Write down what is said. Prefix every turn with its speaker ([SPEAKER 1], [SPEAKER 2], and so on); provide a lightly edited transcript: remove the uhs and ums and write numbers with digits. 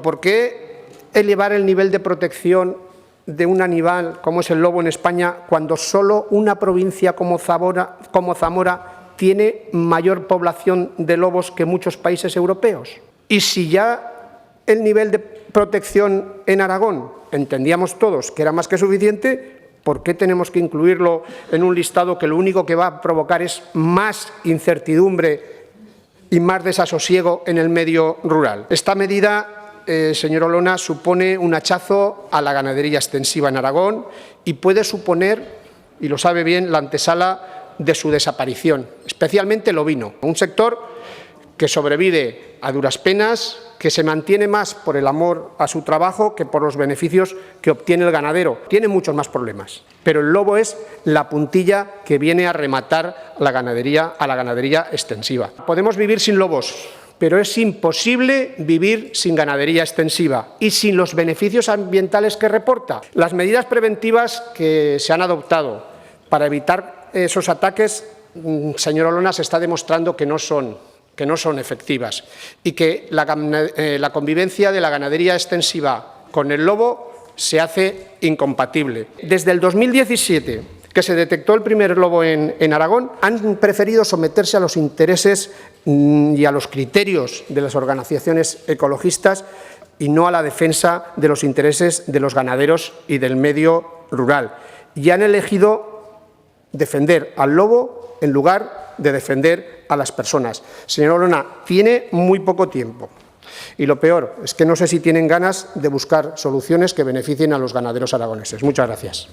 [SPEAKER 1] ¿Por qué elevar el nivel de protección de un animal como es el lobo en España cuando solo una provincia como Zamora tiene mayor población de lobos que muchos países europeos? Y si ya el nivel de protección en Aragón entendíamos todos que era más que suficiente, ¿por qué tenemos que incluirlo en un listado que lo único que va a provocar es más incertidumbre y más desasosiego en el medio rural? Esta medida, señor Olona, supone un hachazo a la ganadería extensiva en Aragón y puede suponer, y lo sabe bien, la antesala de su desaparición, especialmente el ovino, un sector que sobrevive a duras penas, que se mantiene más por el amor a su trabajo que por los beneficios que obtiene el ganadero. Tiene muchos más problemas, pero el lobo es la puntilla que viene a rematar a la ganadería extensiva. Podemos vivir sin lobos, pero es imposible vivir sin ganadería extensiva y sin los beneficios ambientales que reporta. Las medidas preventivas que se han adoptado para evitar esos ataques, señor Olona, se está demostrando que no son efectivas y que la convivencia de la ganadería extensiva con el lobo se hace incompatible. Desde el 2017, que se detectó el primer lobo en Aragón, han preferido someterse a los intereses y a los criterios de las organizaciones ecologistas y no a la defensa de los intereses de los ganaderos y del medio rural. Y han elegido defender al lobo en lugar de defender a las personas. Señor Olona, tiene muy poco tiempo y lo peor es que no sé si tienen ganas de buscar soluciones que beneficien a los ganaderos aragoneses. Muchas gracias.